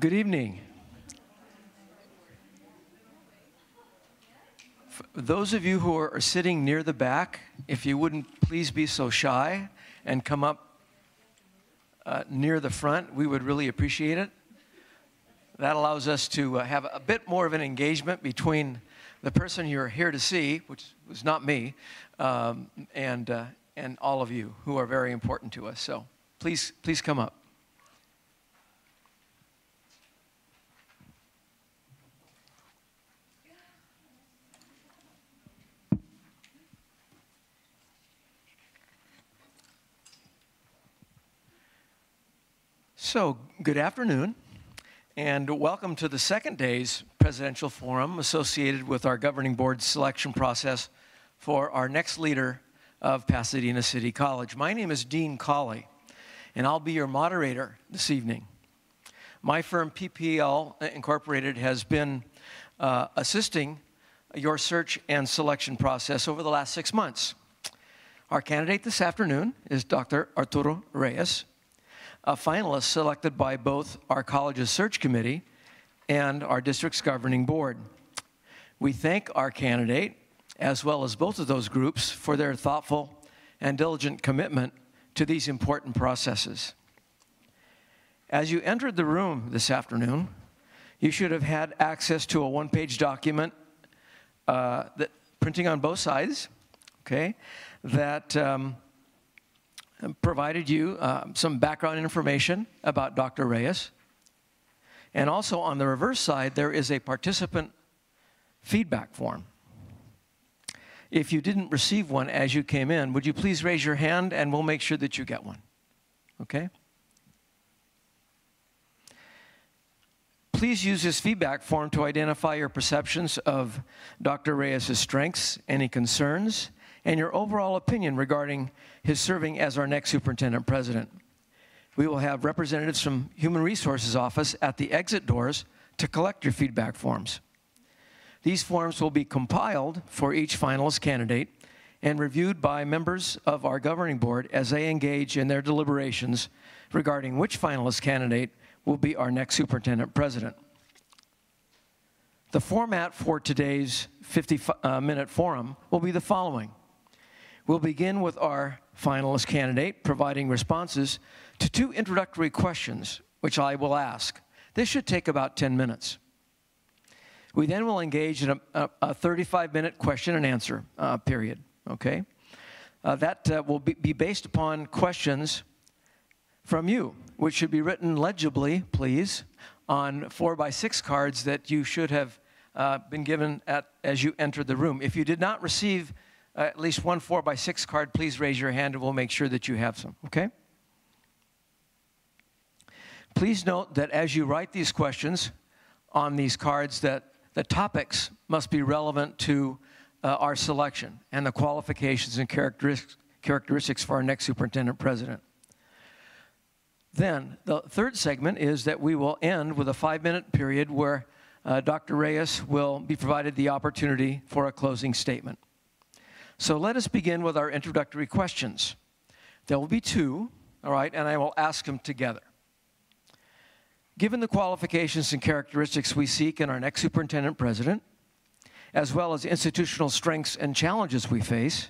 Good evening. Those of you who are sitting near the back, if you wouldn't please be so shy and come up near the front, we would really appreciate it. That allows us to have a bit more of an engagement between the person you're here to see, which was not me, and all of you who are very important to us. So please come up. So, good afternoon, and welcome to the second day's Presidential Forum associated with our governing board selection process for our next leader of Pasadena City College. My name is Dean Colley, and I'll be your moderator this evening. My firm, PPL Incorporated, has been assisting your search and selection process over the last 6 months. Our candidate this afternoon is Dr. Arturo Reyes, a finalist selected by both our college's search committee and our district's governing board. We thank our candidate, as well as both of those groups, for their thoughtful and diligent commitment to these important processes. As you entered the room this afternoon, you should have had access to a one-page document that printing on both sides, okay, that provided you some background information about Dr. Reyes. And also on the reverse side, there is a participant feedback form. If you didn't receive one as you came in, would you please raise your hand and we'll make sure that you get one, okay? Please use this feedback form to identify your perceptions of Dr. Reyes' strengths, any concerns, and your overall opinion regarding his serving as our next superintendent president. We will have representatives from Human Resources Office at the exit doors to collect your feedback forms. These forms will be compiled for each finalist candidate and reviewed by members of our governing board as they engage in their deliberations regarding which finalist candidate will be our next superintendent president. The format for today's 50-minute forum will be the following. We'll begin with our finalist candidate providing responses to 2 introductory questions, which I will ask. This should take about 10 minutes. We then will engage in a 35-minute question and answer period, okay? That will be based upon questions from you, which should be written legibly, please, on 4x6 cards that you should have been given as you entered the room. If you did not receive at least one 4x6 card, please raise your hand and we'll make sure that you have some, okay? Please note that as you write these questions on these cards, that the topics must be relevant to our selection and the qualifications and characteristics for our next superintendent president. Then the third segment is that we will end with a 5-minute period where Dr. Reyes will be provided the opportunity for a closing statement. So let us begin with our introductory questions. There will be 2, all right, and I will ask them together. Given the qualifications and characteristics we seek in our next superintendent president, as well as institutional strengths and challenges we face,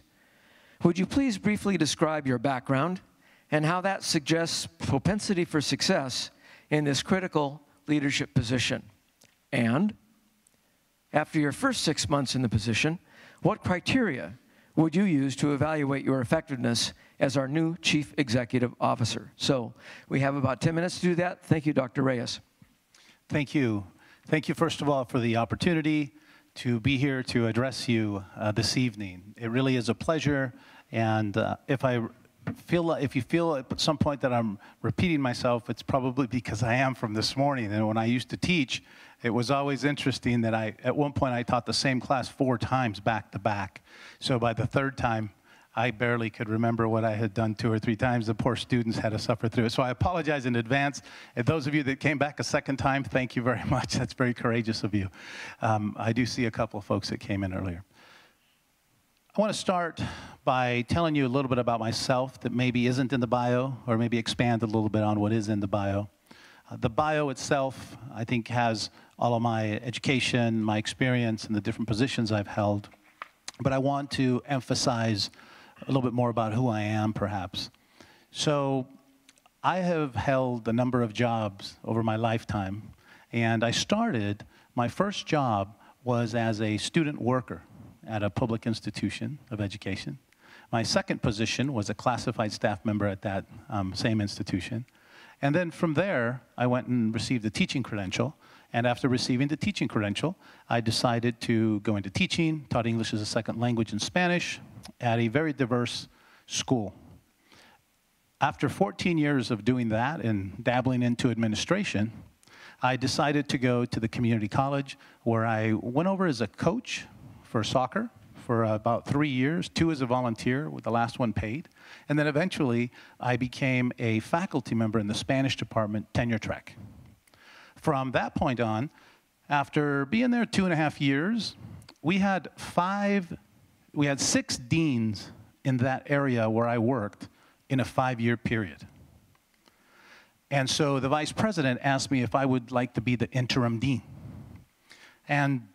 would you please briefly describe your background and how that suggests propensity for success in this critical leadership position? And after your first 6 months in the position, what criteria would you use to evaluate your effectiveness as our new Chief Executive Officer? So we have about 10 minutes to do that. Thank you, Dr. Reyes. Thank you. Thank you, first of all, for the opportunity to be here to address you this evening. It really is a pleasure, and if you feel at some point that I'm repeating myself, it's probably because I am from this morning. And when I used to teach, it was always interesting that at one point I taught the same class 4 times back to back. So by the 3rd time, I barely could remember what I had done 2 or 3 times. The poor students had to suffer through it. So I apologize in advance. And those of you that came back a 2nd time, thank you very much. That's very courageous of you. I do see a couple of folks that came in earlier. I want to start by telling you a little bit about myself that maybe isn't in the bio, or maybe expand a little bit on what is in the bio. The bio itself, I think, has all of my education, my experience, and the different positions I've held. But I want to emphasize a little bit more about who I am, perhaps. So I have held a number of jobs over my lifetime, and I started, my first job was as a student worker at a public institution of education. My second position was a classified staff member at that same institution. And then from there, I went and received a teaching credential. And after receiving the teaching credential, I decided to go into teaching, taught English as a second language and Spanish at a very diverse school. After 14 years of doing that and dabbling into administration, I decided to go to the community college where I went over as a coach for soccer for about 3 years, 2 as a volunteer, with the last one paid. And then eventually, I became a faculty member in the Spanish department tenure track. From that point on, after being there 2.5 years, we had 6 deans in that area where I worked in a 5-year period. And so the vice president asked me if I would like to be the interim dean. And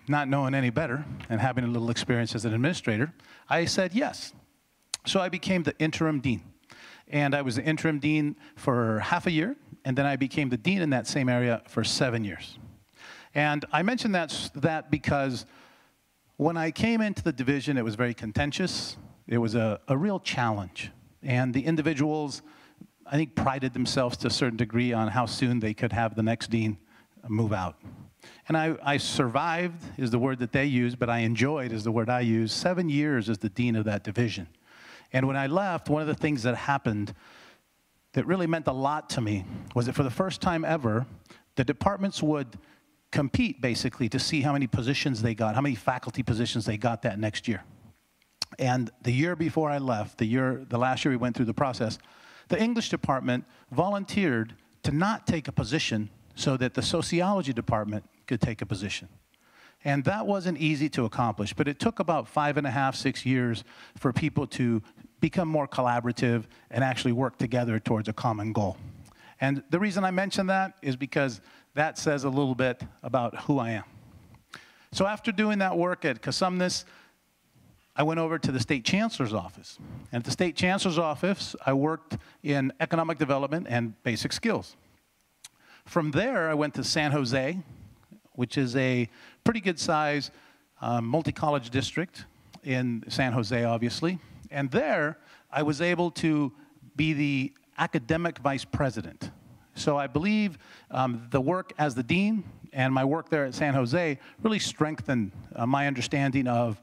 not knowing any better and having a little experience as an administrator, I said yes. So I became the interim dean. And I was the interim dean for half a year, and then I became the dean in that same area for 7 years. And I mention that because when I came into the division, it was very contentious. It was a real challenge. And the individuals, I think, prided themselves to a certain degree on how soon they could have the next dean move out. And I survived, is the word that they use, but I enjoyed, is the word I use, 7 years as the dean of that division. And when I left, one of the things that happened that really meant a lot to me was that for the first time ever, the departments would compete, basically, to see how many positions they got, how many faculty positions they got that next year. And the year before I left, the last year we went through the process, the English department volunteered to not take a position so that the sociology department could take a position. And that wasn't easy to accomplish, but it took about 5.5, 6 years for people to become more collaborative and actually work together towards a common goal. And the reason I mention that is because that says a little bit about who I am. So after doing that work at Casumnes, I went over to the State Chancellor's office. And at the State Chancellor's office, I worked in economic development and basic skills. From there, I went to San Jose, which is a pretty good size multi-college district in San Jose, obviously. And there, I was able to be the academic vice president. So I believe the work as the dean and my work there at San Jose really strengthened my understanding of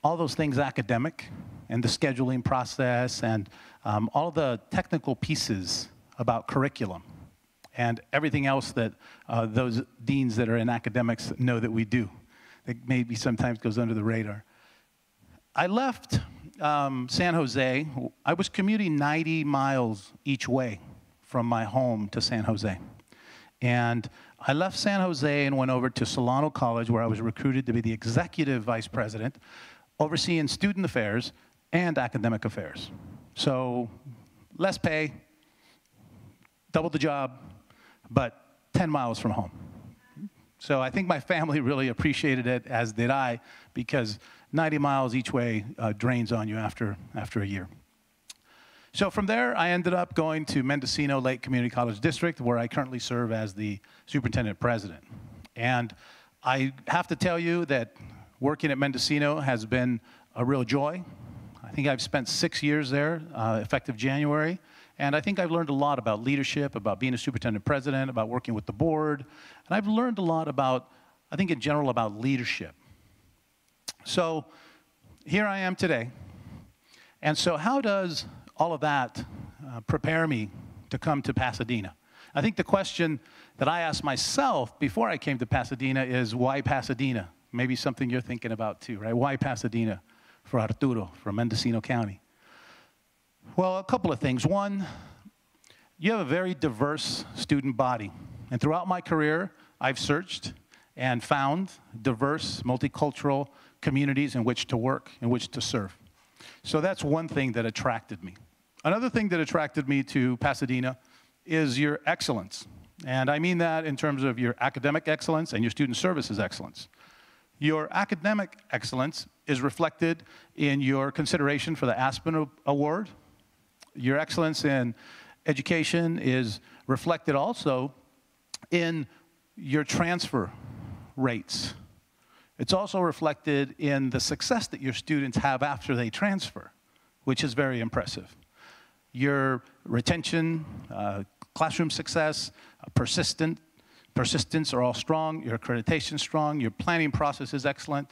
all those things academic and the scheduling process and all the technical pieces about curriculum and everything else that those deans that are in academics know that we do, that maybe sometimes goes under the radar. I left San Jose. I was commuting 90 miles each way from my home to San Jose. And I left San Jose and went over to Solano College, where I was recruited to be the executive vice president, overseeing student affairs and academic affairs. So less pay, double the job, but 10 miles from home. So I think my family really appreciated it, as did I, because 90 miles each way drains on you after a year. So from there, I ended up going to Mendocino Lake Community College District, where I currently serve as the superintendent president. And I have to tell you that working at Mendocino has been a real joy. I think I've spent 6 years there, effective January. And I think I've learned a lot about leadership, about being a superintendent president, about working with the board. And I've learned a lot about, I think in general, about leadership. So here I am today. And so how does all of that prepare me to come to Pasadena? I think the question that I asked myself before I came to Pasadena is, why Pasadena? Maybe something you're thinking about too, right? Why Pasadena for Arturo, from Mendocino County? Well, a couple of things. One, you have a very diverse student body. And throughout my career, I've searched and found diverse, multicultural communities in which to work, in which to serve. So that's one thing that attracted me. Another thing that attracted me to Pasadena is your excellence. And I mean that in terms of your academic excellence and your student services excellence. Your academic excellence is reflected in your consideration for the Aspen Award. Your excellence in education is reflected also in your transfer rates. It's also reflected in the success that your students have after they transfer, which is very impressive. Your retention, classroom success, persistence are all strong, your accreditation strong, your planning process is excellent.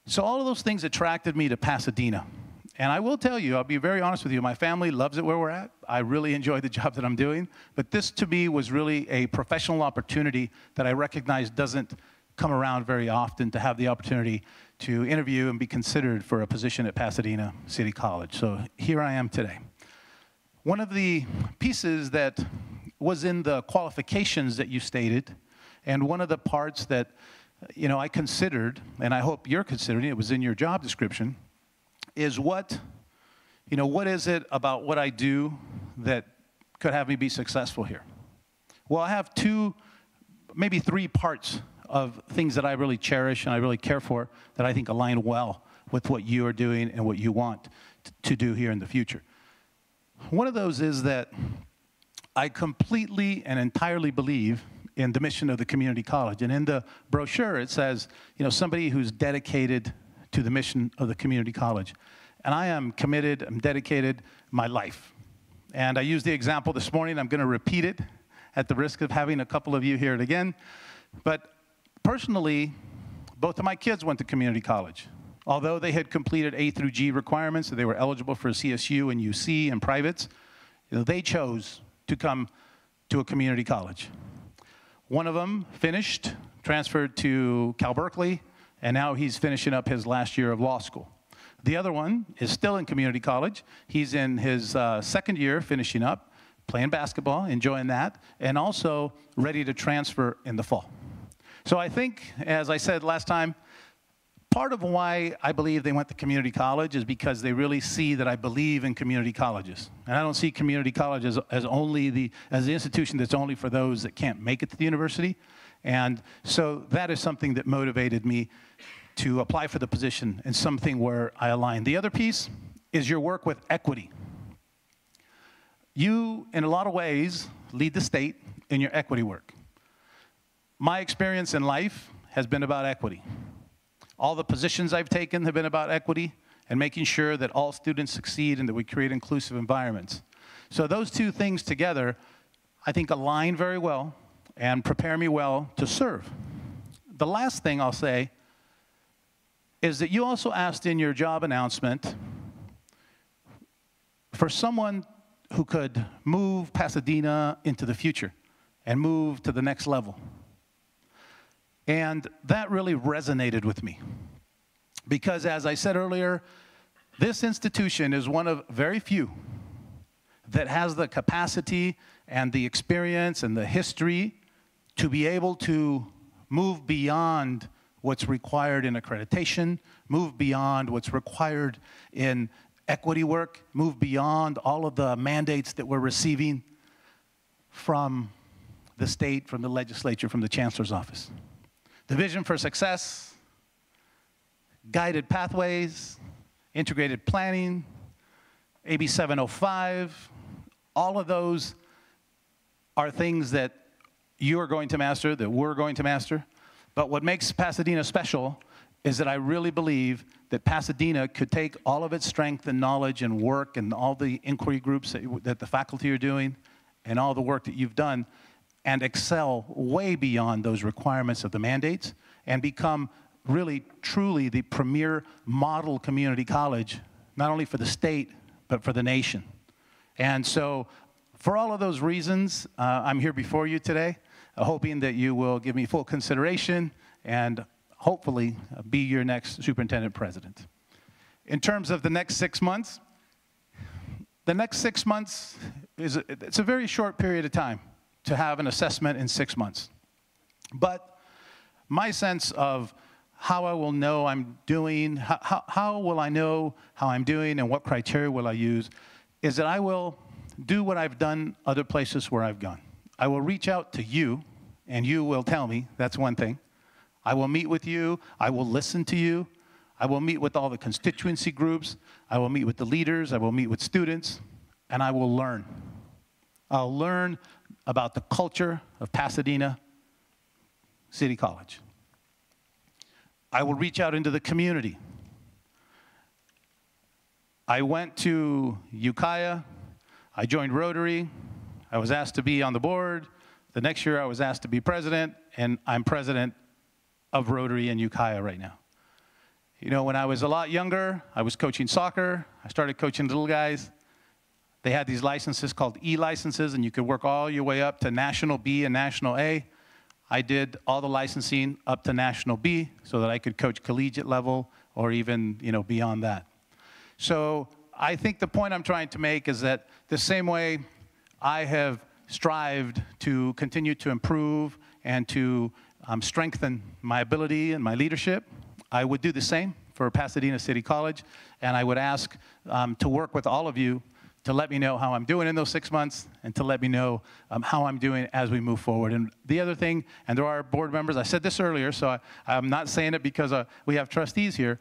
So all of those things attracted me to Pasadena. And I will tell you, I'll be very honest with you, my family loves it where we're at. I really enjoy the job that I'm doing. But this, to me, was really a professional opportunity that I recognize doesn't come around very often, to have the opportunity to interview and be considered for a position at Pasadena City College. So here I am today. One of the pieces that was in the qualifications that you stated, and one of the parts that I considered, and I hope you're considering, it was in your job description, is what is it about what I do that could have me be successful here? Well, I have two, maybe three parts of things that I really cherish and I really care for that I think align well with what you are doing and what you want to do here in the future. One of those is that I completely and entirely believe in the mission of the community college. And in the brochure, it says, somebody who's dedicated to the mission of the community college. And I am committed, I'm dedicated, my life. And I used the example this morning. I'm going to repeat it at the risk of having a couple of you hear it again. But personally, both of my kids went to community college. Although they had completed A through G requirements, so they were eligible for CSU and UC and privates, they chose to come to a community college. One of them finished, transferred to Cal Berkeley, and now he's finishing up his last year of law school. The other one is still in community college. He's in his second year, finishing up, playing basketball, enjoying that, and also ready to transfer in the fall. So I think, as I said last time, part of why I believe they went to community college is because they really see that I believe in community colleges. And I don't see community college as the institution that's only for those that can't make it to the university. And so that is something that motivated me to apply for the position and something where I align. The other piece is your work with equity. You, in a lot of ways, lead the state in your equity work. My experience in life has been about equity. All the positions I've taken have been about equity and making sure that all students succeed and that we create inclusive environments. So those two things together, I think, align very well and prepare me well to serve. The last thing I'll say is that you also asked in your job announcement for someone who could move Pasadena into the future and move to the next level. And that really resonated with me. Because as I said earlier, this institution is one of very few that has the capacity and the experience and the history to be able to move beyond what's required in accreditation, move beyond what's required in equity work, move beyond all of the mandates that we're receiving from the state, from the legislature, from the chancellor's office. The vision for success, guided pathways, integrated planning, AB 705, all of those are things that you are going to master, that we're going to master. But what makes Pasadena special is that I really believe that Pasadena could take all of its strength and knowledge and work and all the inquiry groups that the faculty are doing and all the work that you've done and excel way beyond those requirements of the mandates and become really, truly the premier model community college, not only for the state, but for the nation. And so for all of those reasons, I'm here before you today, hoping that you will give me full consideration and hopefully be your next superintendent president. In terms of the next 6 months, the next 6 months it's a very short period of time to have an assessment in 6 months. But my sense of how I will know I'm doing, how will I know how I'm doing and what criteria will I use, is that I will do what I've done other places where I've gone. I will reach out to you, and you will tell me. That's one thing. I will meet with you. I will listen to you. I will meet with all the constituency groups. I will meet with the leaders. I will meet with students, and I will learn. I'll learn about the culture of Pasadena City College. I will reach out into the community. I went to Ukiah. I joined Rotary. I was asked to be on the board. The next year I was asked to be president, and I'm president of Rotary in Ukiah right now. You know, when I was a lot younger, I was coaching soccer. I started coaching little guys. They had these licenses called E-licenses, and you could work all your way up to National B and National A. I did all the licensing up to National B so that I could coach collegiate level or even, you know, beyond that. So I think the point I'm trying to make is that the same way I have strived to continue to improve and to strengthen my ability and my leadership, I would do the same for Pasadena City College, and I would ask to work with all of you to let me know how I'm doing in those 6 months and to let me know how I'm doing as we move forward. And the other thing, and there are board members, I said this earlier, so I'm not saying it because we have trustees here,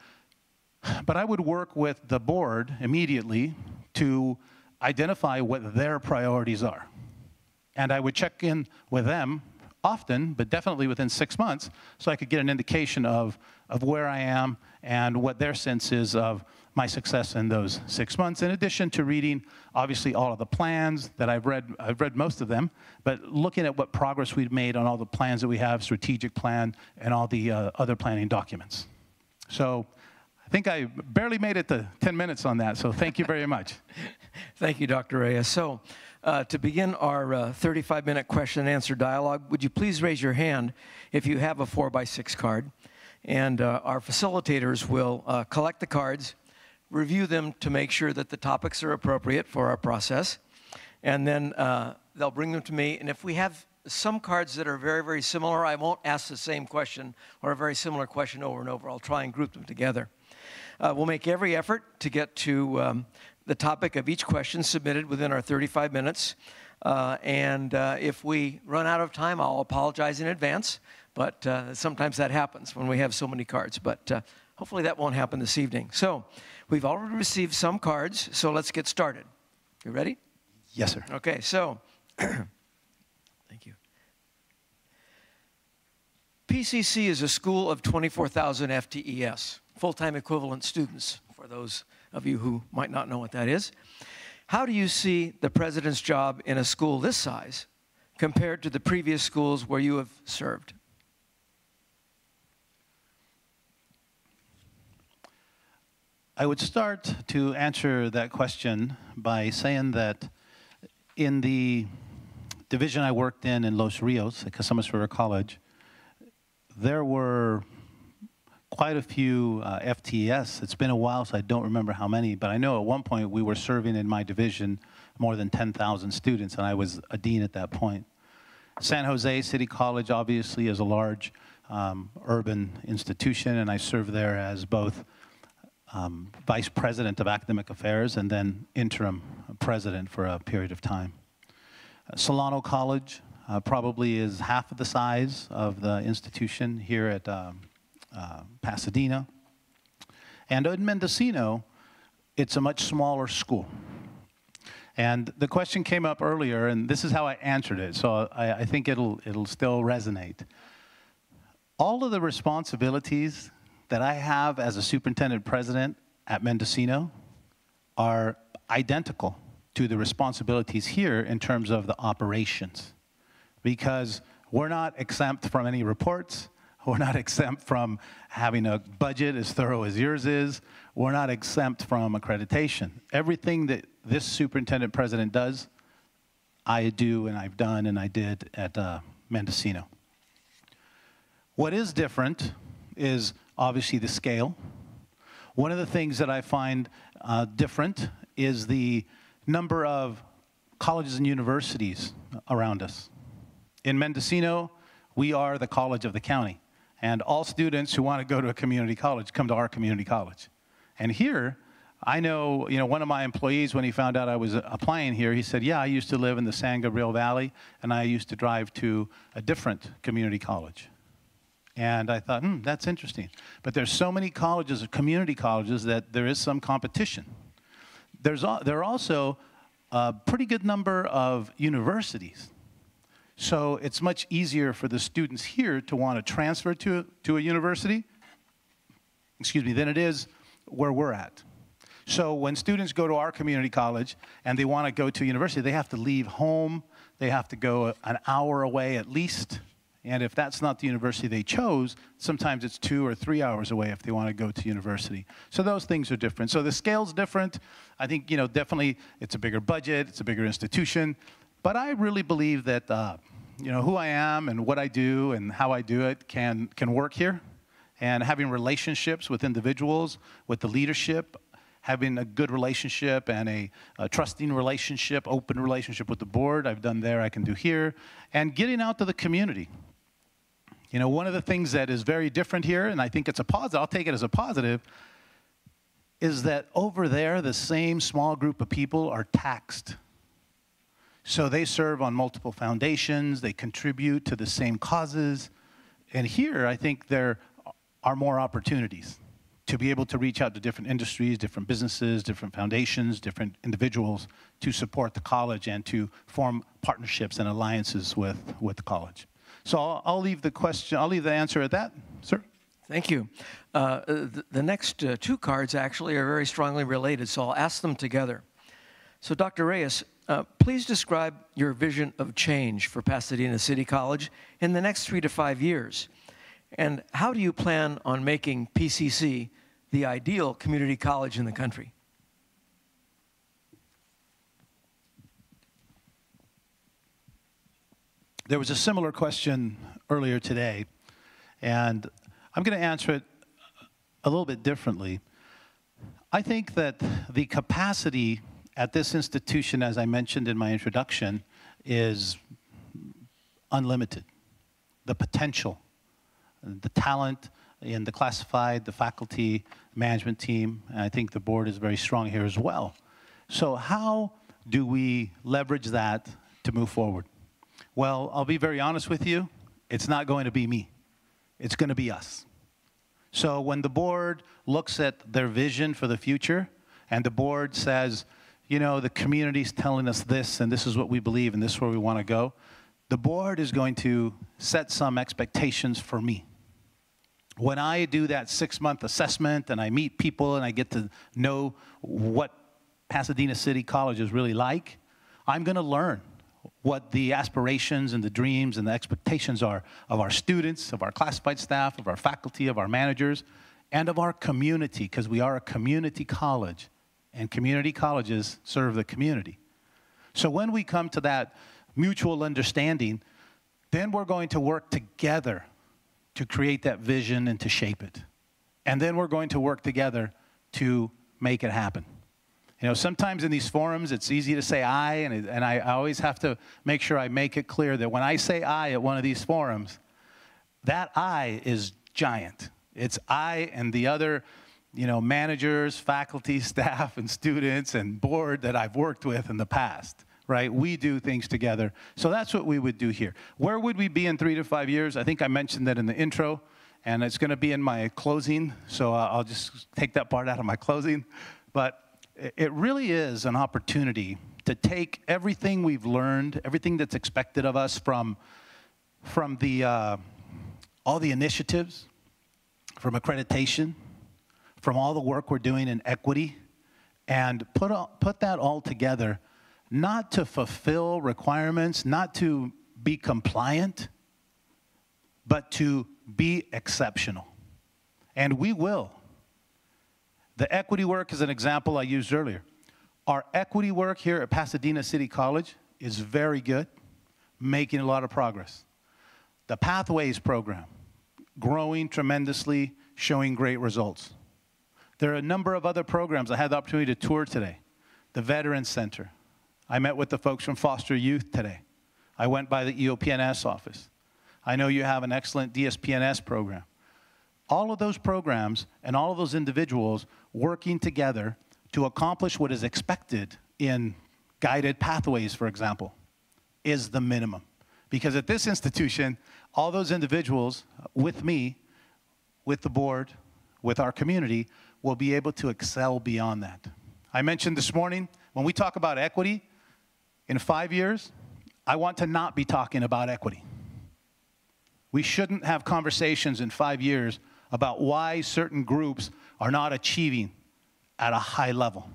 but I would work with the board immediately to identify what their priorities are. And I would check in with them often, but definitely within 6 months, so I could get an indication of where I am and what their sense is of my success in those 6 months, in addition to reading, obviously, all of the plans that I've read most of them, but looking at what progress we've made on all the plans that we have, strategic plan, and all the other planning documents. So I think I barely made it to 10 minutes on that, so thank you very much. Thank you, Dr. Reyes. So to begin our 35-minute question and answer dialogue, would you please raise your hand if you have a 4x6 card? And our facilitators will collect the cards, review them to make sure that the topics are appropriate for our process, and then they'll bring them to me. And if we have some cards that are very, very similar, I won't ask the same question or a very similar question over and over. I'll try and group them together. We'll make every effort to get to the topic of each question submitted within our 35 minutes. And if we run out of time, I'll apologize in advance. But sometimes that happens when we have so many cards. But hopefully that won't happen this evening. So we've already received some cards, so let's get started. You ready? Yes, sir. Okay, so thank you. PCC is a school of 24,000 FTES, full-time equivalent students, for those of you who might not know what that is. How do you see the president's job in a school this size compared to the previous schools where you have served? I would start to answer that question by saying that in the division I worked in Los Rios at Cosumnes River College, there were quite a few FTES. It's been a while, so I don't remember how many, but I know at one point we were serving in my division more than 10,000 students, and I was a dean at that point. San Jose City College, obviously, is a large urban institution, and I served there as both Vice President of Academic Affairs and then interim president for a period of time. Solano College probably is half of the size of the institution here at Pasadena. And in Mendocino, it's a much smaller school. And the question came up earlier, and this is how I answered it, so I think it'll still resonate. All of the responsibilities that I have as a superintendent president at Mendocino are identical to the responsibilities here in terms of the operations, because we're not exempt from any reports. We're not exempt from having a budget as thorough as yours is. We're not exempt from accreditation. Everything that this superintendent president does, I do and I've done and I did at Mendocino. What is different is obviously the scale. One of the things that I find different is the number of colleges and universities around us. In Mendocino, we are the college of the county, and all students who want to go to a community college come to our community college. And here, I know, one of my employees, when he found out I was applying here, he said, yeah, I used to live in the San Gabriel Valley, and I used to drive to a different community college. And I thought, that's interesting. But there's so many colleges, community colleges, that there is some competition. There are also a pretty good number of universities. So it's much easier for the students here to want to transfer to a university, than it is where we're at. So when students go to our community college and they want to go to university, they have to leave home. They have to go an hour away at least. And if that's not the university they chose, sometimes it's 2 or 3 hours away if they want to go to university. So those things are different. So the scale's different. I think, definitely it's a bigger budget, it's a bigger institution. But I really believe that, who I am and what I do and how I do it can work here. And having relationships with individuals, with the leadership, having a good relationship and a trusting relationship, open relationship with the board, I've done there, I can do here. And getting out to the community. One of the things that is very different here, and I think it's a positive, I'll take it as a positive, is that over there, the same small group of people are taxed. So they serve on multiple foundations, they contribute to the same causes. And here, I think there are more opportunities to be able to reach out to different industries, different businesses, different foundations, different individuals to support the college and to form partnerships and alliances with the college. So I'll leave the answer at that, sir. Thank you. The next 2 cards actually are very strongly related, so I'll ask them together. So Dr. Reyes, please describe your vision of change for Pasadena City College in the next 3 to 5 years. And how do you plan on making PCC the ideal community college in the country? There was a similar question earlier today, and I'm going to answer it a little bit differently. I think that the capacity at this institution, as I mentioned in my introduction, is unlimited. The potential, the talent in the classified, the faculty, management team, and I think the board is very strong here as well. So how do we leverage that to move forward? Well, I'll be very honest with you, it's not going to be me. It's going to be us. So when the board looks at their vision for the future, and the board says, the community's telling us this, and this is what we believe, and this is where we want to go, the board is going to set some expectations for me. When I do that 6-month assessment, and I meet people, and I get to know what Pasadena City College is really like, I'm going to learn what the aspirations and the dreams and the expectations are of our students, of our classified staff, of our faculty, of our managers, and of our community, because we are a community college, and community colleges serve the community. So when we come to that mutual understanding, then we're going to work together to create that vision and to shape it. And then we're going to work together to make it happen. Sometimes in these forums, it's easy to say I, and I always have to make sure I make it clear that when I say I at one of these forums, that I is giant. It's I and the other, managers, faculty, staff, and students, and board that I've worked with in the past, right? We do things together. So that's what we would do here. Where would we be in 3 to 5 years? I think I mentioned that in the intro, and it's going to be in my closing, so I'll just take that part out of my closing. But it really is an opportunity to take everything we've learned, everything that's expected of us from all the initiatives, from accreditation, from all the work we're doing in equity, and put that all together, not to fulfill requirements, not to be compliant, but to be exceptional. And we will. The equity work is an example I used earlier. Our equity work here at Pasadena City College is very good, making a lot of progress. The Pathways program, growing tremendously, showing great results. There are a number of other programs I had the opportunity to tour today. The Veterans Center. I met with the folks from Foster Youth today. I went by the EOPNS office. I know you have an excellent DSPNS program. All of those programs and all of those individuals working together to accomplish what is expected in guided pathways, for example, is the minimum. Because at this institution, all those individuals with me, with the board, with our community, will be able to excel beyond that. I mentioned this morning, when we talk about equity, in 5 years, I want to not be talking about equity. We shouldn't have conversations in 5 years about why certain groups are not achieving at a high level.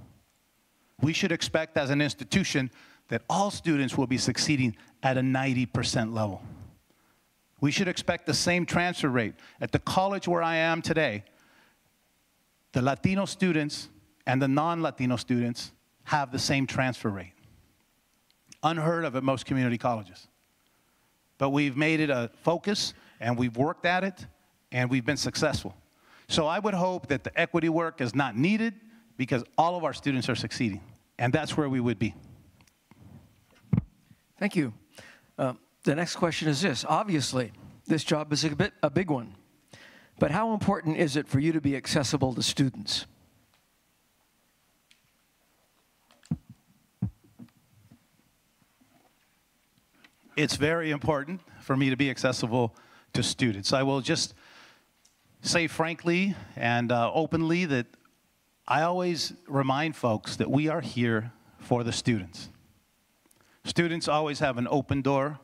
We should expect as an institution that all students will be succeeding at a 90% level. We should expect the same transfer rate. At the college where I am today, the Latino students and the non-Latino students have the same transfer rate. Unheard of at most community colleges. But we've made it a focus, and we've worked at it, and we've been successful. So I would hope that the equity work is not needed because all of our students are succeeding, and that's where we would be. Thank you. The next question is this. Obviously, this job is a big one, but how important is it for you to be accessible to students? It's very important for me to be accessible to students. I will just say frankly and openly that I always remind folks that we are here for the students. Students always have an open door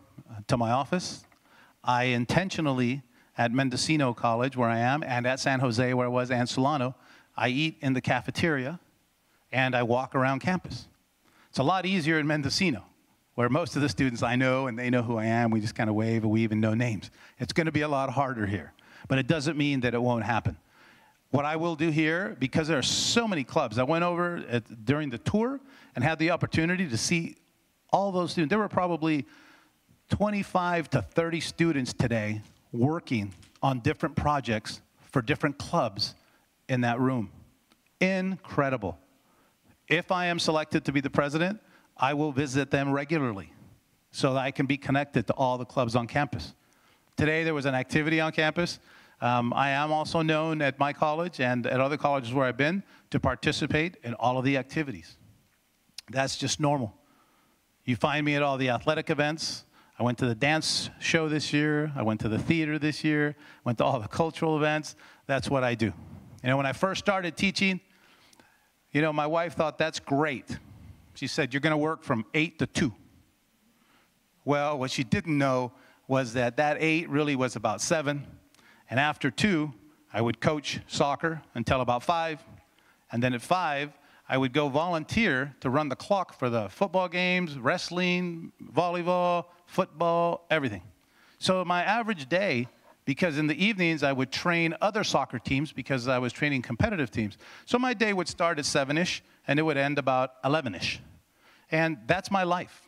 to my office. I intentionally, at Mendocino College, where I am, and at San Jose, where I was, and Solano, I eat in the cafeteria, and I walk around campus. It's a lot easier in Mendocino, where most of the students I know, and they know who I am. We just kind of wave, and we even know names. It's going to be a lot harder here, but it doesn't mean that it won't happen. What I will do here, because there are so many clubs, I went over during the tour and had the opportunity to see all those students. There were probably 25 to 30 students today working on different projects for different clubs in that room. Incredible. If I am selected to be the president, I will visit them regularly so that I can be connected to all the clubs on campus. Today there was an activity on campus. I am also known at my college and at other colleges where I've been to participate in all of the activities. That's just normal. You find me at all the athletic events. I went to the dance show this year. I went to the theater this year. Went to all the cultural events. That's what I do. You know, when I first started teaching, you know, my wife thought that's great. She said, you're going to work from 8 to 2. Well, what she didn't know was that 8 really was about 7. And after 2, I would coach soccer until about 5. And then at 5, I would go volunteer to run the clock for the football games, wrestling, volleyball, football, everything. So my average day, because in the evenings I would train other soccer teams because I was training competitive teams. So my day would start at 7-ish and it would end about 11-ish. And that's my life.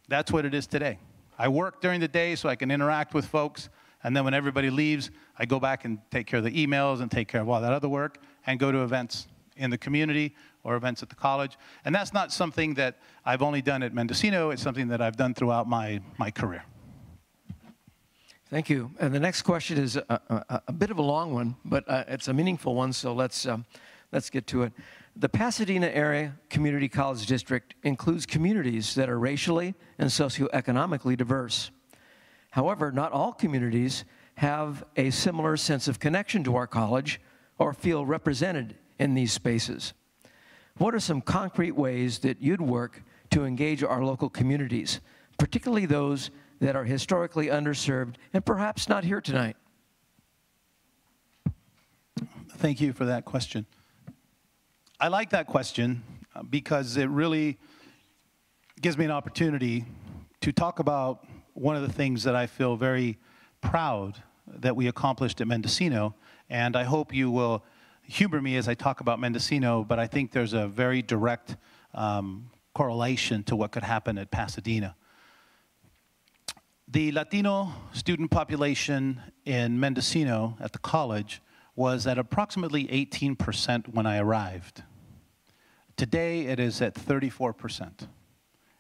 That's what it is today. I work during the day so I can interact with folks. And then when everybody leaves, I go back and take care of the emails and take care of all that other work and go to events in the community or events at the college. And that's not something that I've only done at Mendocino. It's something that I've done throughout my career. Thank you. And the next question is a bit of a long one, but it's a meaningful one, so let's get to it. The Pasadena Area Community College District includes communities that are racially and socioeconomically diverse. However, not all communities have a similar sense of connection to our college or feel represented in these spaces. What are some concrete ways that you'd work to engage our local communities, particularly those that are historically underserved and perhaps not here tonight? Thank you for that question. I like that question because it really gives me an opportunity to talk about one of the things that I feel very proud that we accomplished at Mendocino, and I hope you will humor me as I talk about Mendocino, but I think there's a very direct correlation to what could happen at Pasadena. The Latino student population in Mendocino at the college was at approximately 18% when I arrived. Today, it is at 34%.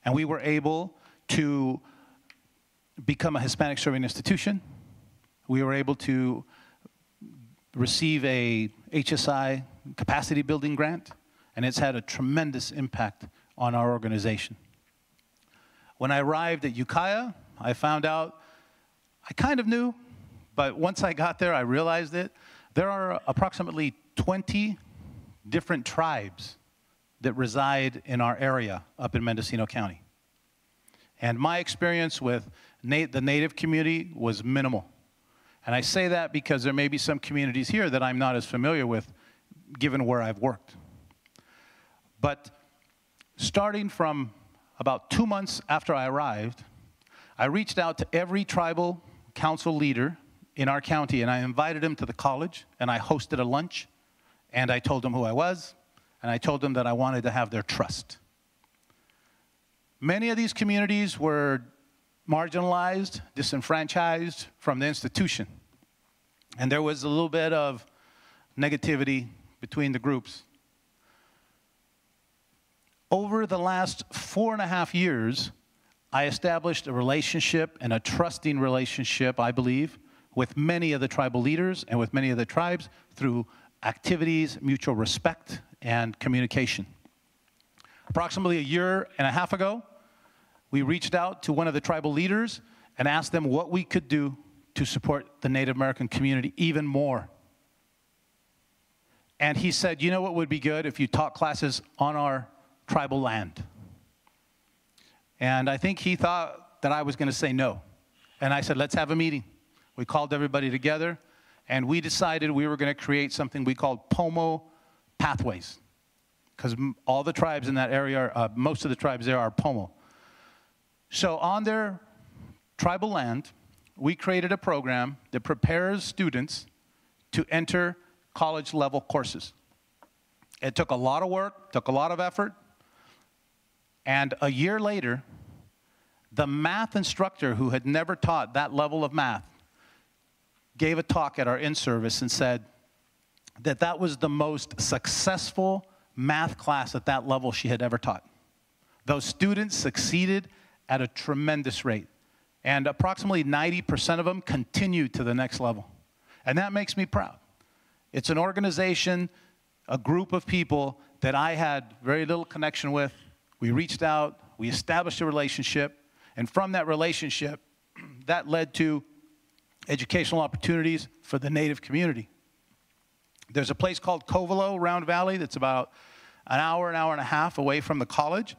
And we were able to become a Hispanic serving institution. We were able to receive a HSI capacity building grant, and it's had a tremendous impact on our organization. When I arrived at Ukiah, I found out, I kind of knew, but once I got there, I realized it. There are approximately 20 different tribes that reside in our area up in Mendocino County. And my experience with the Native community was minimal. And I say that because there may be some communities here that I'm not as familiar with, given where I've worked. But starting from about 2 months after I arrived, I reached out to every tribal council leader in our county, and I invited them to the college, and I hosted a lunch, and I told them who I was, and I told them that I wanted to have their trust. Many of these communities were marginalized, disenfranchised from the institution, and there was a little bit of negativity between the groups. Over the last 4.5 years, I established a relationship and a trusting relationship, I believe, with many of the tribal leaders and with many of the tribes through activities, mutual respect, and communication. Approximately 1.5 years ago, we reached out to one of the tribal leaders and asked them what we could do to support the Native American community even more. And he said, you know what would be good if you taught classes on our tribal land? And I think he thought that I was going to say no. And I said, let's have a meeting. We called everybody together, and we decided we were going to create something we called Pomo pathways, because all the tribes in that area, most of the tribes there are Pomo. So on their tribal land, we created a program that prepares students to enter college-level courses. It took a lot of work, took a lot of effort, and 1 year later, the math instructor who had never taught that level of math gave a talk at our in-service and said that that was the most successful math class at that level she had ever taught. Those students succeeded at a tremendous rate, and approximately 90% of them continued to the next level. And that makes me proud. It's an organization, a group of people that I had very little connection with. We reached out, we established a relationship, and from that relationship, that led to educational opportunities for the Native community. There's a place called Covelo, Round Valley, that's about an hour and a half away from the college,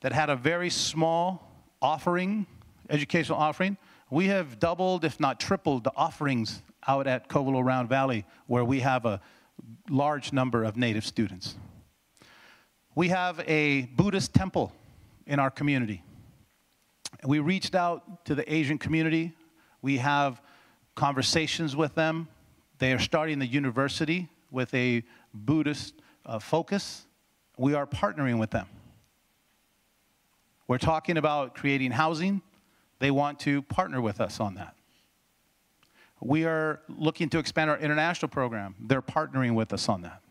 that had a very small offering, educational offering. We have doubled, if not tripled, the offerings out at Covelo, Round Valley, where we have a large number of Native students. We have a Buddhist temple in our community. We reached out to the Asian community. We have conversations with them. They are starting the university with a Buddhist focus. We are partnering with them. We're talking about creating housing. They want to partner with us on that. We are looking to expand our international program. They're partnering with us on that.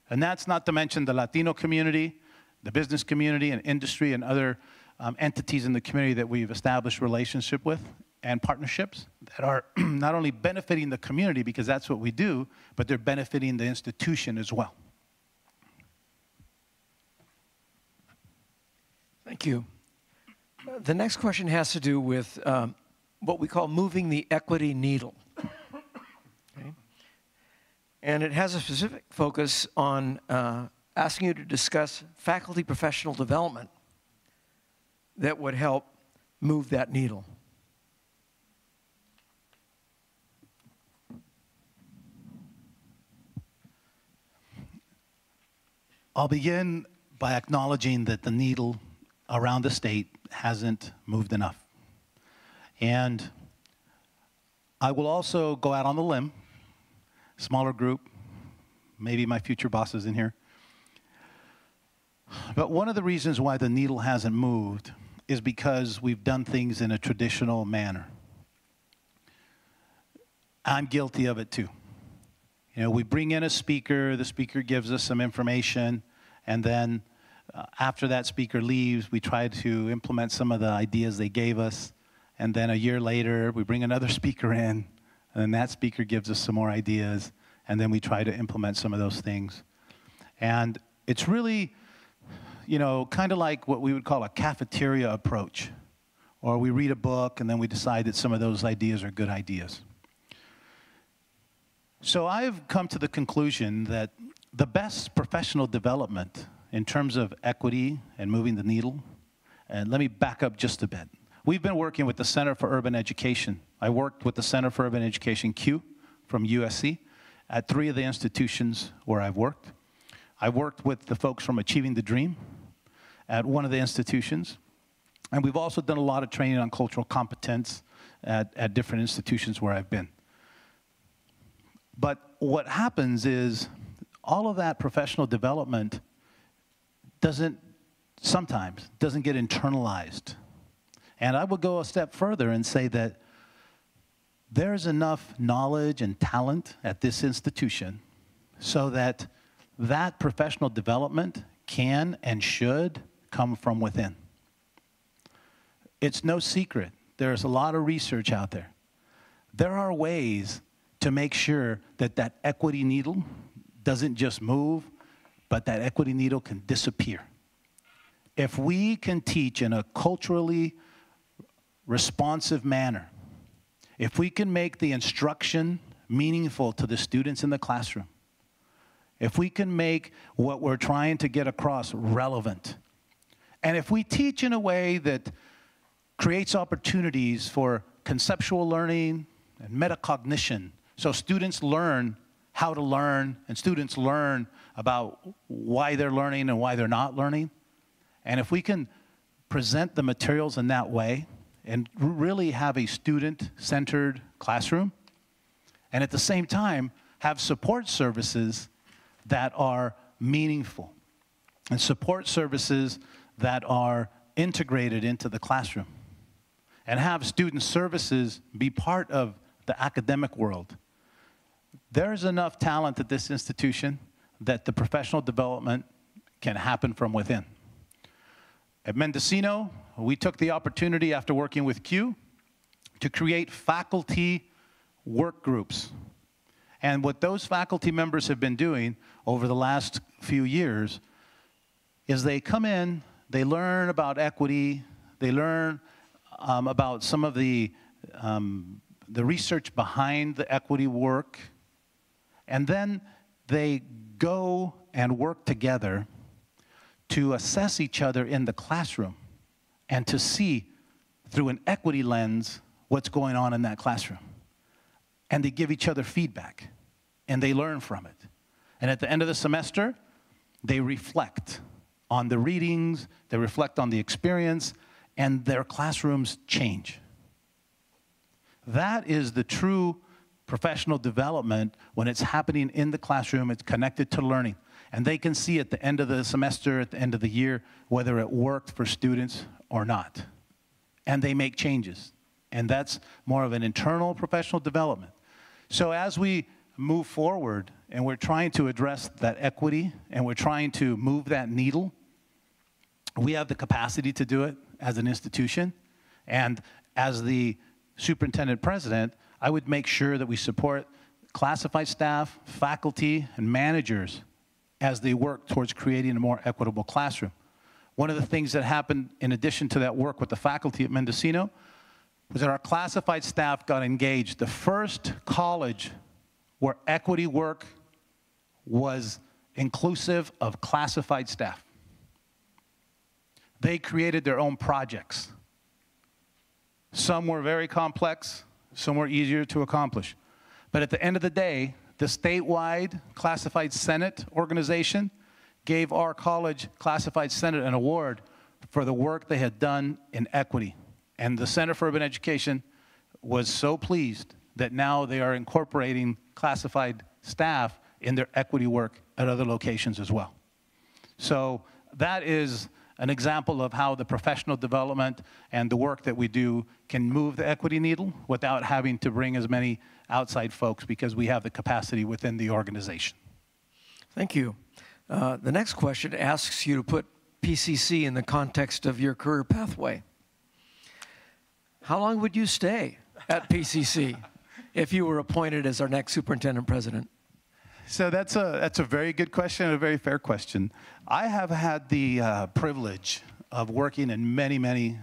And that's not to mention the Latino community, the business community and industry and other entities in the community that we've established relationship with and partnerships that are not only benefiting the community, because that's what we do, but they're benefiting the institution as well. Thank you. The next question has to do with what we call moving the equity needle. Okay? And it has a specific focus on asking you to discuss faculty professional development that would help move that needle. I'll begin by acknowledging that the needle around the state hasn't moved enough. And I will also go out on the limb, smaller group, maybe my future boss is in here. But one of the reasons why the needle hasn't moved is because we've done things in a traditional manner. I'm guilty of it too. You know, we bring in a speaker, the speaker gives us some information, and then after that speaker leaves, we try to implement some of the ideas they gave us, and then 1 year later, we bring another speaker in, and then that speaker gives us some more ideas, and then we try to implement some of those things. And it's really, kind of like what we would call a cafeteria approach. Or we read a book and then we decide that some of those ideas are good ideas. So I've come to the conclusion that the best professional development in terms of equity and moving the needle, and let me back up just a bit. We've been working with the Center for Urban Education. I worked with the Center for Urban Education, CUE, from USC, at 3 of the institutions where I've worked. I worked with the folks from Achieving the Dream at one of the institutions. And we've also done a lot of training on cultural competence at different institutions where I've been. But what happens is all of that professional development sometimes doesn't get internalized. And I would go a step further and say that there's enough knowledge and talent at this institution so that that professional development can and should come from within. It's no secret. There's a lot of research out there. There are ways to make sure that that equity needle doesn't just move, but that equity needle can disappear. If we can teach in a culturally responsive manner, if we can make the instruction meaningful to the students in the classroom, if we can make what we're trying to get across relevant, and if we teach in a way that creates opportunities for conceptual learning and metacognition, so students learn how to learn, and students learn about why they're learning and why they're not learning. And if we can present the materials in that way and really have a student-centered classroom, and at the same time have support services that are meaningful, and support services that are integrated into the classroom, and have student services be part of the academic world. There's enough talent at this institution that the professional development can happen from within. At Mendocino, we took the opportunity after working with CUE to create faculty work groups. And what those faculty members have been doing over the last few years is they come in, they learn about equity, they learn about some of the research behind the equity work, and then they go and work together to assess each other in the classroom and to see through an equity lens what's going on in that classroom. And they give each other feedback, and they learn from it. And at the end of the semester, they reflect on the readings, they reflect on the experience, and their classrooms change. That is the true professional development when it's happening in the classroom, it's connected to learning. And they can see at the end of the semester, at the end of the year, whether it worked for students or not. And they make changes. And that's more of an internal professional development. So as we move forward and we're trying to address that equity and we're trying to move that needle, we have the capacity to do it as an institution. And as the superintendent president, I would make sure that we support classified staff, faculty, and managers as they work towards creating a more equitable classroom. One of the things that happened in addition to that work with the faculty at Mendocino was that our classified staff got engaged. The first college where equity work was inclusive of classified staff. They created their own projects. Some were very complex, some were easier to accomplish. But at the end of the day, the statewide Classified Senate organization gave our college Classified Senate an award for the work they had done in equity. And the Center for Urban Education was so pleased that now they are incorporating classified staff in their equity work at other locations as well. So that is an example of how the professional development and the work that we do can move the equity needle without having to bring as many outside folks because we have the capacity within the organization. Thank you. The next question asks you to put PCC in the context of your career pathway. How long would you stay at PCC if you were appointed as our next superintendent president? So that's a very good question and a very fair question. I have had the privilege of working in many,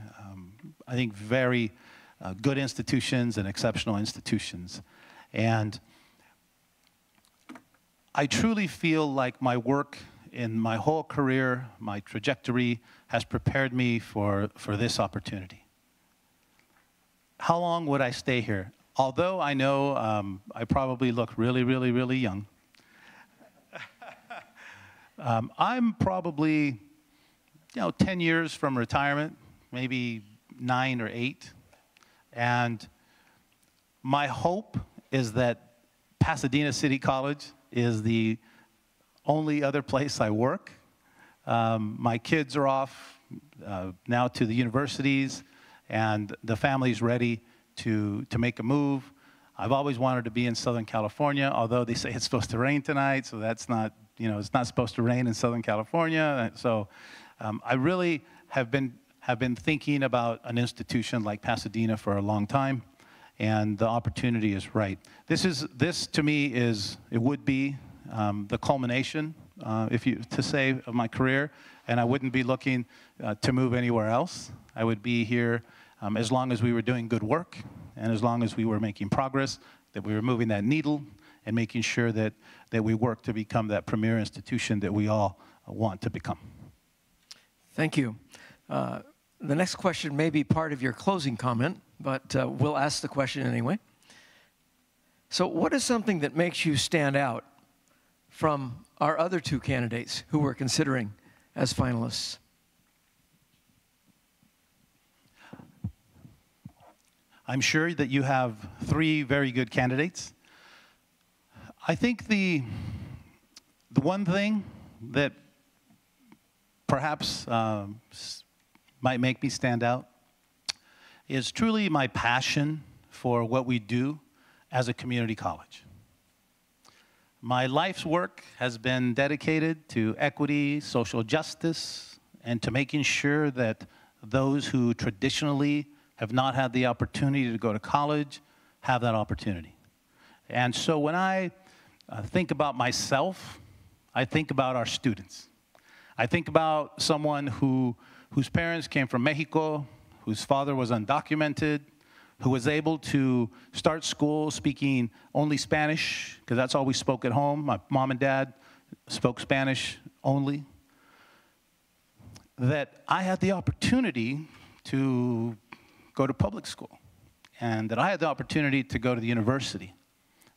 I think, very good institutions and exceptional institutions. And I truly feel like my work in my whole career, my trajectory, has prepared me for this opportunity. How long would I stay here? Although I know I probably look really young, I'm probably 10 years from retirement, maybe 9 or 8. And my hope is that Pasadena City College is the only other place I work. My kids are off now to the universities, and the family's ready to make a move. I've always wanted to be in Southern California, although they say it's supposed to rain tonight, so that's not, it's not supposed to rain in Southern California. So I really have been thinking about an institution like Pasadena for a long time, and the opportunity is right. This to me would be the culmination, to say, of my career, and I wouldn't be looking to move anywhere else. I would be here as long as we were doing good work, and as long as we were making progress, that we were moving that needle, and making sure that we work to become that premier institution that we all want to become. Thank you. The next question may be part of your closing comment, but we'll ask the question anyway. So what is something that makes you stand out from our other 2 candidates who we're considering as finalists? I'm sure that you have 3 very good candidates. I think the one thing that perhaps might make me stand out is truly my passion for what we do as a community college. My life's work has been dedicated to equity, social justice, and to making sure that those who traditionally have not had the opportunity to go to college have that opportunity. And so when I think about myself, I think about our students. I think about someone whose parents came from Mexico, whose father was undocumented, who was able to start school speaking only Spanish, because that's all we spoke at home. My mom and dad spoke Spanish only. That I had the opportunity to go to public school, and that I had the opportunity to go to the university.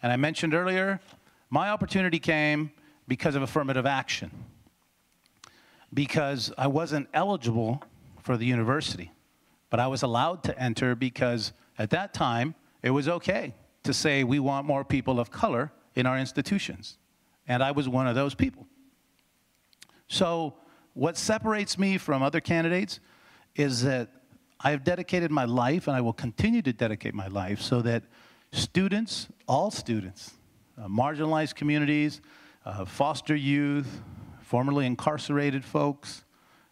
And I mentioned earlier, my opportunity came because of affirmative action, because I wasn't eligible for the university, but I was allowed to enter because at that time, it was okay to say we want more people of color in our institutions. And I was one of those people. So what separates me from other candidates is that I have dedicated my life, and I will continue to dedicate my life, so that students, all students, marginalized communities, foster youth, formerly incarcerated folks,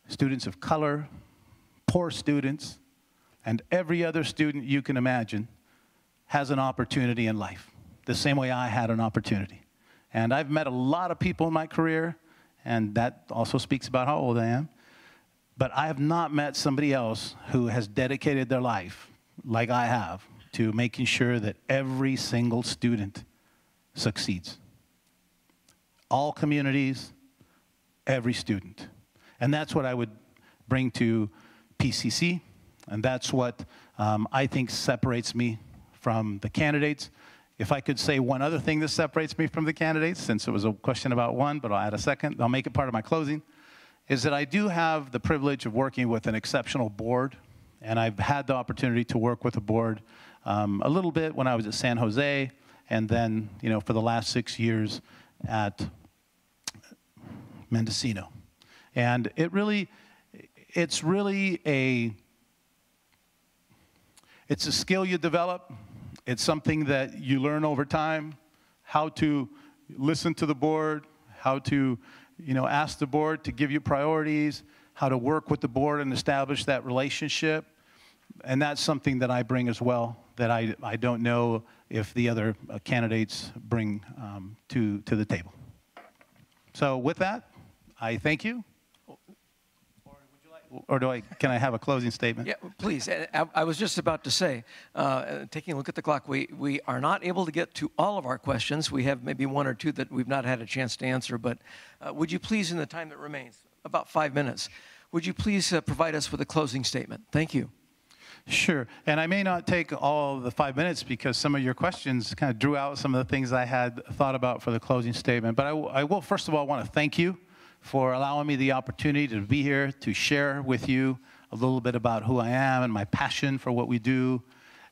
students of color, poor students, and every other student you can imagine has an opportunity in life, the same way I had an opportunity. And I've met a lot of people in my career, and that also speaks about how old I am. But I have not met somebody else who has dedicated their life, like I have, to making sure that every single student succeeds. All communities, every student. And that's what I would bring to PCC, and that's what I think separates me from the candidates. If I could say one other thing that separates me from the candidates, since it was a question about one, but I'll add a second, I'll make it part of my closing, is that I do have the privilege of working with an exceptional board, and I've had the opportunity to work with a board a little bit when I was at San Jose, and then, for the last 6 years at Mendocino. And it's really a skill you develop. It's something that you learn over time, how to listen to the board, how to ask the board to give you priorities, how to work with the board and establish that relationship. And that's something that I bring as well that I don't know if the other candidates bring to the table. So with that, I thank you. Or can I have a closing statement? Yeah, please. I was just about to say, taking a look at the clock, we are not able to get to all of our questions. We have maybe one or two that we've not had a chance to answer, but would you please, in the time that remains, about 5 minutes, would you please provide us with a closing statement? Thank you. Sure. And I may not take all of the 5 minutes because some of your questions kind of drew out some of the things I had thought about for the closing statement. But I will, first of all, want to thank you for allowing me the opportunity to be here to share with you a little bit about who I am and my passion for what we do,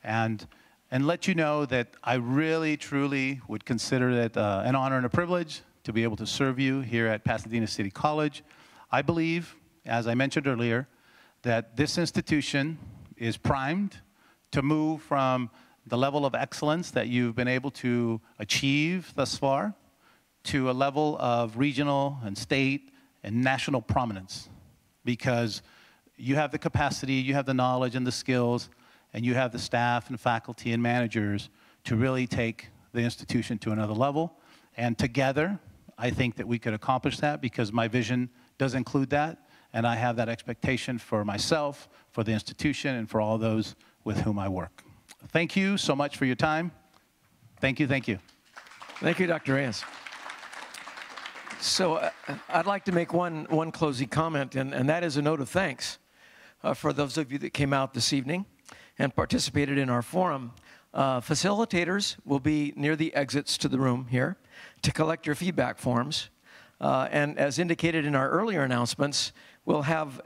and let you know that I really, truly would consider it an honor and a privilege to be able to serve you here at Pasadena City College. I believe, as I mentioned earlier, that this institution is primed to move from the level of excellence that you've been able to achieve thus far to a level of regional and state and national prominence, because you have the capacity, you have the knowledge and the skills, and you have the staff and faculty and managers to really take the institution to another level. And together, I think that we could accomplish that, because my vision does include that, and I have that expectation for myself, for the institution, and for all those with whom I work. Thank you so much for your time. Thank you, thank you. Thank you, Dr. Reyes. So I'd like to make one closing comment, and that is a note of thanks for those of you that came out this evening and participated in our forum. Facilitators will be near the exits to the room here to collect your feedback forms. And as indicated in our earlier announcements, we'll have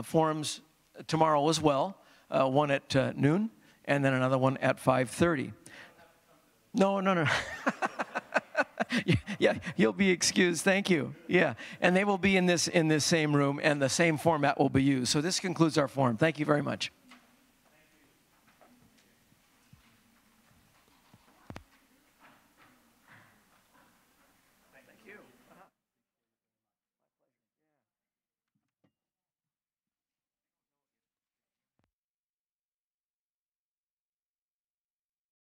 forums tomorrow as well, one at noon and then another one at 5:30. No. Yeah, you'll be excused. Thank you. Yeah, and they will be in this same room, and the same format will be used. So this concludes our forum. Thank you very much.